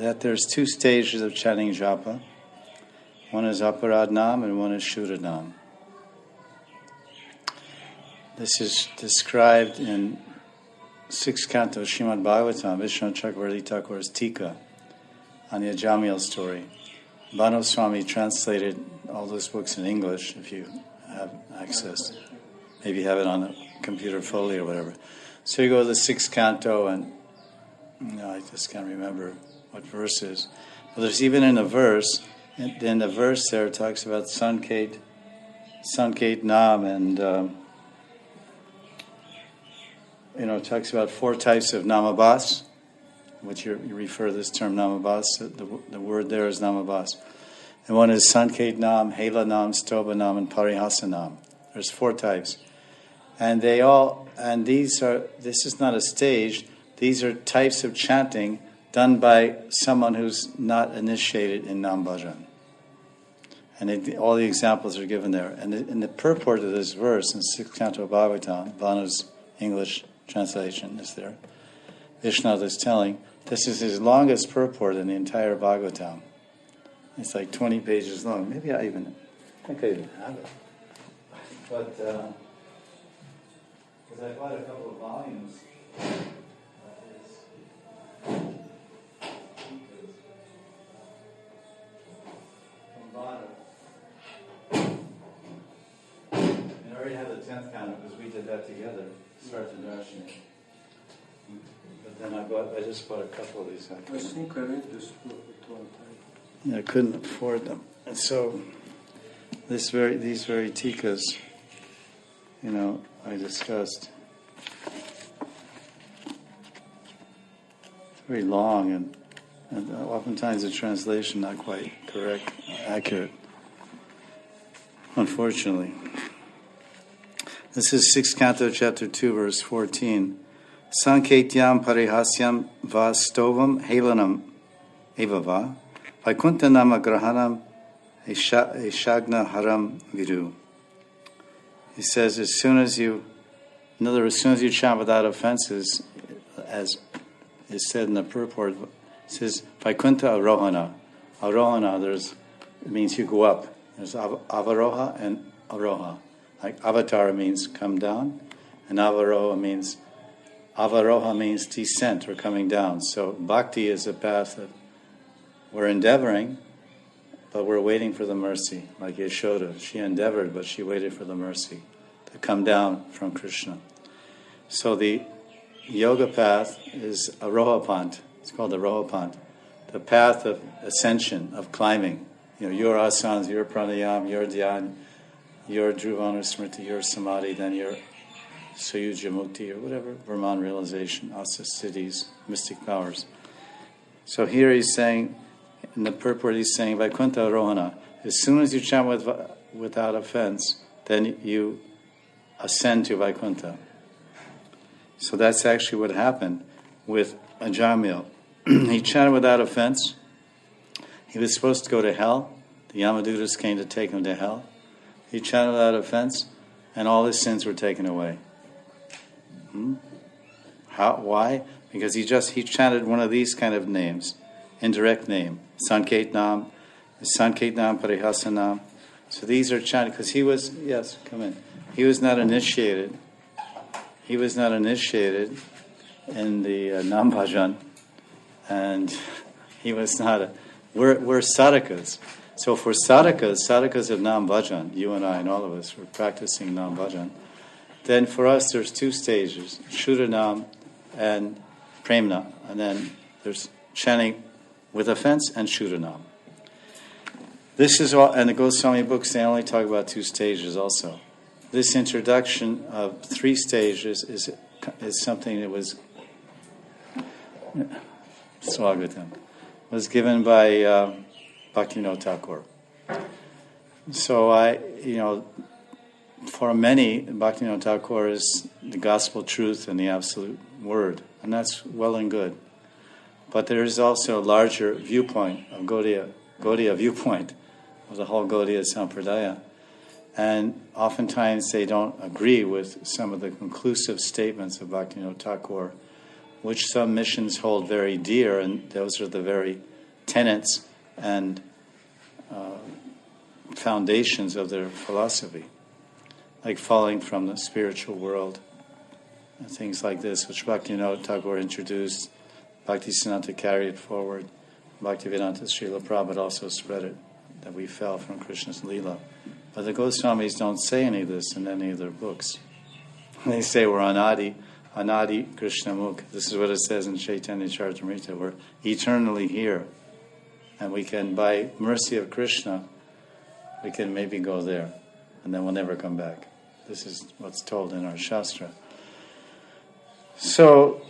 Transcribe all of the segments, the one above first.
that there's two stages of chanting japa. One is aparad nam and one is shuddha nam. This is described in 6th canto Srimad Bhagavatam, Vishnu Chakravarti Thakur's Tika on the Ajamil story. Bhanu Swami translated all those books in English, if you have access. Maybe you have it on a computer folio or whatever. So you go to the 6th canto, and I just can't remember what verse is. But there's even in the verse there it talks about Sankhet Nam, and it talks about 4 types of namabas, which you refer to this term namabas. The word there is namabas. And one is Sankhet Nam, Hela Nam, Stoba Nam, and Parihasa Nam. There's 4 types. And this is not a stage, these are types of chanting done by someone who's not initiated in Nam Bhajan. And all the examples are given there. And in the purport of this verse, in 6th canto of Bhagavatam, Bhanu's English translation is there. Vishnu is telling, this is his longest purport in the entire Bhagavatam. It's like 20 pages long. Maybe I even have it. But, because I bought a couple of volumes from Bhanu. And I already had the 10th canto because we did that together. Started Darshini. But then I just bought a couple of these. I think I read this book at one time. Yeah, I couldn't afford them. And so these very tikas, I discussed. It's very long and oftentimes the translation not quite correct, accurate. Unfortunately. This is 6th canto, chapter 2, verse 14. Sanketyam parihasyam va stovam helanam evava vaikunta nama grahanam eshagna haram vidu. He says, as soon as you chant without offenses, as is said in the purport, it says vaikunta arohana. Arohana, it means you go up. There's avaroha and aroha. Like avatara means come down, and avaroha means descent or coming down. So bhakti is a path that we're endeavoring, but we're waiting for the mercy. Like Yashoda, she endeavored, but she waited for the mercy to come down from Krishna. So the yoga path is Arohapant. It's called Arohapant. The path of ascension, of climbing. Your asanas, your pranayam, your dhyan, your Dhruvana Smriti, your Samadhi, then your Sayuja Mukti, or whatever, Brahman realization, Asa siddhis, mystic powers. So here he's saying, in the purport he's saying, Vaikuntha Arohana, as soon as you chant without offense, then you ascend to Vaikuntha. So that's actually what happened with Ajamil. He chanted without offense. He was supposed to go to hell. The Yamadutas came to take him to hell. He chanted without offense, and all his sins were taken away. Why? Because he chanted one of these kind of names, indirect name, Sankhet Nam, Parihasa Nam. So these are chanted because he was not initiated. He was not initiated in the Nam Bhajan, and he was not. We're sadhakas. So for sadhakas of Nam Bhajan, you and I and all of us, we're practicing Nam Bhajan, then for us there's 2 stages, Shuddha Nam and Premna, and then there's chanting with offense and Shuddha Nam. This is all, and the Goswami books, they only talk about 2 stages also. This introduction of 3 stages is something that was Swagatam, was given by Bhaktivinoda Thakur. So for many, Bhaktivinoda Thakur is the gospel truth and the absolute word, and that's well and good. But there is also a larger viewpoint of Gaudiya viewpoint of the whole Gaudiya Sampradaya, and oftentimes they don't agree with some of the conclusive statements of Bhaktivinoda Thakur, which some missions hold very dear, and those are the very tenets and foundations of their philosophy, like falling from the spiritual world and things like this, which Bhaktivinoda Thakur introduced. Bhaktisiddhanta carried it forward. Bhaktivedanta Srila Prabhupada also spread it, that we fell from Krishna's Lila. But the Goswamis don't say any of this in any of their books. They say we're anadi Krishna Mukh. This is what it says in Chaitanya Charitamrita. We're eternally here. And we can, by mercy of Krishna, we can maybe go there. And then we'll never come back. This is what's told in our Shastra. So,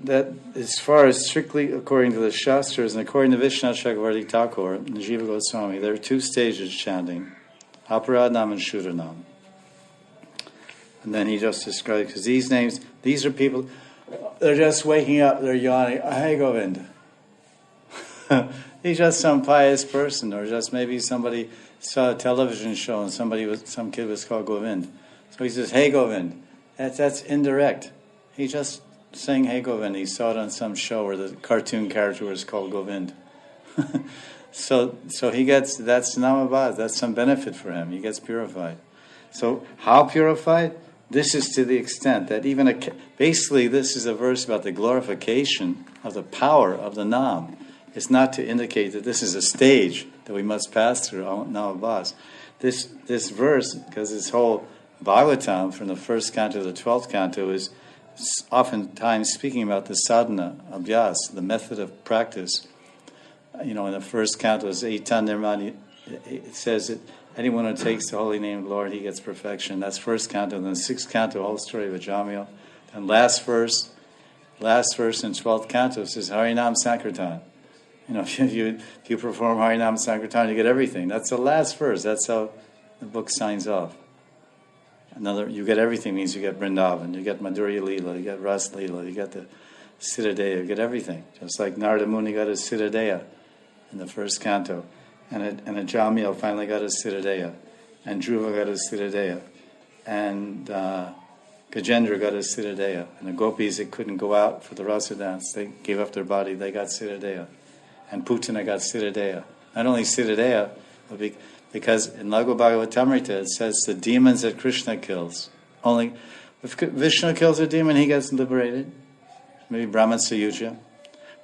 that as far as strictly according to the Shastras, and according to Vishwanath Chakravarti Thakur and Jiva Goswami, there are two stages chanting, Aparadnam and Shuranam. And then he just described, because these names, these are people, they're just waking up, they're yawning, hey Govind. He's just some pious person, or just maybe somebody saw a television show and some kid was called Govind. So he says, hey Govind. That's indirect. He just saying hey Govind. He saw it on some show where the cartoon character was called Govind. So he gets, that's namabad, that's some benefit for him. He gets purified. So how purified? This is to the extent that even, basically this is a verse about the glorification of the power of the Nam. It's not to indicate that this is a stage that we must pass through, namabad. This verse, because this whole Bhagavatam from the first canto to the 12th canto is oftentimes speaking about the sadhana, abhyas, the method of practice. In the first canto is Eitan Nirmani. It says that anyone who takes the holy name of the Lord, he gets perfection. That's first canto. And then sixth canto, whole story of Ajamil. And last verse in 12th canto says Harinam Sankirtan. If you perform Harinam Sankirtan, you get everything. That's the last verse. That's how the book signs off. You get everything means you get Vrindavan, you get Madhurya Lila, you get Rasa Lila, you get the Siddhadeya, you get everything. Just like Narada Muni got his Siddhadeya in the first canto, and Ajamil finally got his Siddhadeya, and Dhruva got his Siddhadeya, and Gajendra got his Siddhadeya, and the gopis that couldn't go out for the Rasa dance, they gave up their body, they got Siddhadeya, and Putana got Siddhadeya. Not only Siddhadeya, but because in Laghu Bhagavatamrita it says the demons that Krishna kills. Only if Vishnu kills a demon, he gets liberated. Maybe Brahman Sayuja.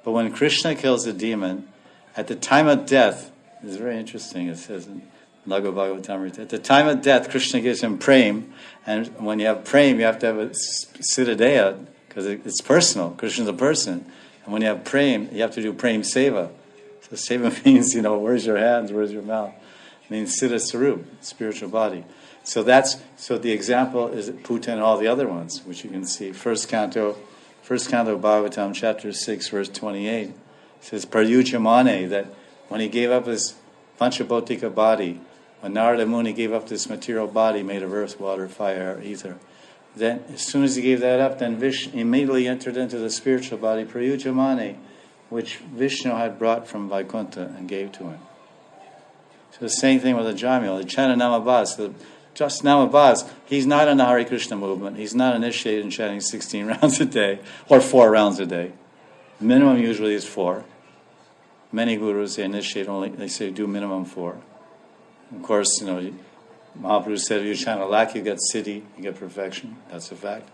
But when Krishna kills a demon, at the time of death, it's very interesting, it says in Laghu Bhagavatamrita, at the time of death, Krishna gives him prem, and when you have prem, you have to have a siddhadeya, because it's personal. Krishna's a person. And when you have prem, you have to do prem seva. So seva means, where's your hands, where's your mouth? Means Siddha Sarup, spiritual body. So the example is Puta and all the other ones, which you can see. First canto Bhagavatam, chapter 6, verse 28, says Praryujamane, that when he gave up his Panchabhotika body, when Narada Muni gave up this material body made of earth, water, fire, ether, then as soon as he gave that up, then Vishnu immediately entered into the spiritual body, Praryujamane, which Vishnu had brought from Vaikuntha and gave to him. So the same thing with Ajamil. The chant Namabhas, just Namabhas, he's not in the Hare Krishna movement. He's not initiated in chanting 16 rounds a day, or 4 rounds a day. The minimum usually is 4. Many gurus, they initiate only, they say do minimum 4. Of course, Mahaprabhu said if you chant a lakh, you get siddhi, you get perfection. That's a fact.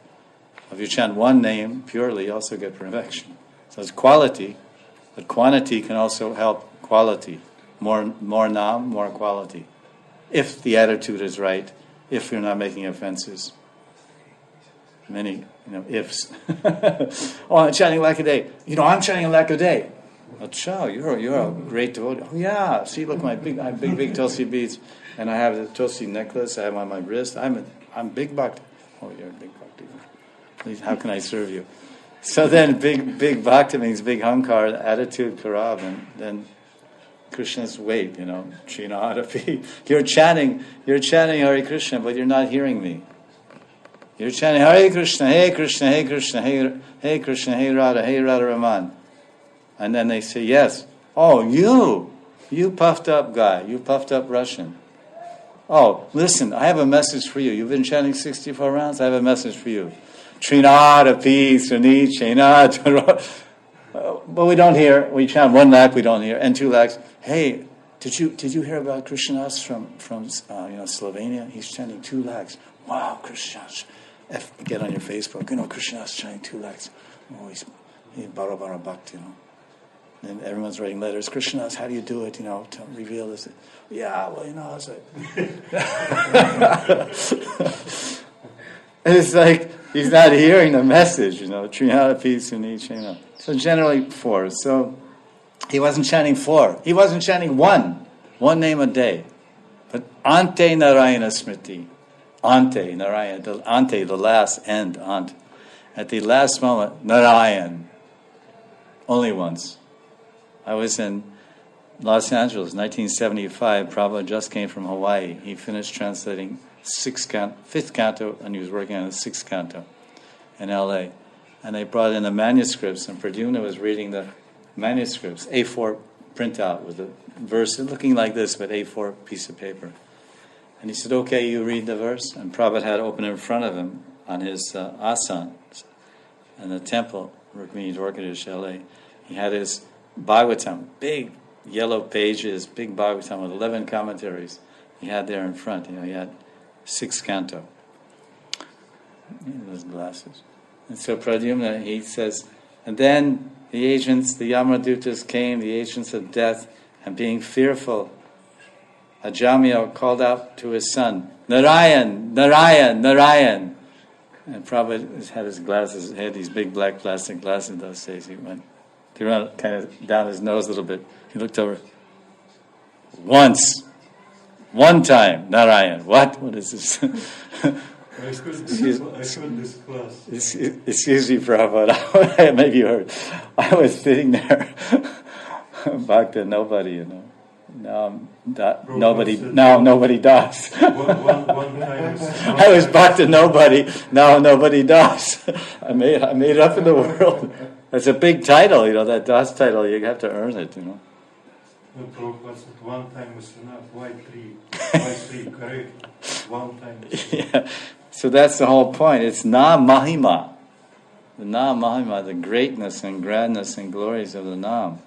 If you chant one name purely, you also get perfection. So it's quality, but quantity can also help quality. More nam, more quality. If the attitude is right, if you're not making offenses. Many, ifs. I'm chanting like a day. I'm chanting like a day. Acha, you're a great devotee. Oh yeah, see, look, I have big Tulsi beads, and I have the Tulsi necklace. I have on my wrist. I'm big bhakti. Oh, you're a big bhakti. Please, how can I serve you? So then, big bhakti means big hankar, attitude, karab, and then Krishna's weight, Chinadapi. You're chanting Hare Krishna, but you're not hearing me. You're chanting Hare Krishna, Hey Krishna, Hey Krishna, Hey Krishna, Hey Radha Raman. And then they say, yes. Oh, you puffed up guy, you puffed up Russian. Oh, listen, I have a message for you. You've been chanting 64 rounds, I have a message for you. Trinadapi, Srani, Chenad. But we don't hear. We chant 1 lakh, we don't hear, and 2 lakhs. Hey, did you hear about Krishnadas from Slovenia? He's chanting 2 lakhs. Wow, Krishnadas. Get on your Facebook. Krishnadas chanting 2 lakhs. Oh, he's Bara Bhakti, And everyone's writing letters. Krishnadas, how do you do it? To reveal this. Yeah, well, it's like. It's like he's not hearing the message. Trinadapi Suni. So generally 4. So he wasn't chanting 4. He wasn't chanting one name a day. But Ante Narayana Smriti. Ante Narayana. The last end. Ant. At the last moment, Narayan. Only once. I was in Los Angeles, 1975. Prabhupada just came from Hawaii. He finished translating 5th canto, and he was working on the 6th canto in L.A. And they brought in the manuscripts, and Pradyumna was reading the manuscripts, A4 printout with a verse looking like this, but A4 piece of paper. And he said, okay, you read the verse. And Prabhupada had open in front of him on his asan in the temple, Rukmini Dwarkadish, L.A. He had his Bhagavatam, big yellow pages, big Bhagavatam with 11 commentaries. He had there in front. He had 6th canto. Those glasses. And so Pradyumna, he says, and then the agents, the Yamadutas came, the agents of death, and being fearful, Ajamya called out to his son, Narayan, Narayan, Narayan. And Prabhupada had his glasses, had these big black plastic glasses those days. He went kind of down his nose a little bit. He looked over. One time, Narayan. What is this? Excuse me, Prabhupada. Maybe you heard. I was sitting there, Bhakta, nobody, Now nobody does. I was Bhakta, nobody. Now nobody does. I made it up in the world. It's a big title, that Das title. You have to earn it, Prabhupada said 1 time is enough. Why 3? Why 3? Correct. 1 time is enough. Yeah. So that's the whole point. It's Na Mahima. The Na Mahima, the greatness and grandness and glories of the Nam.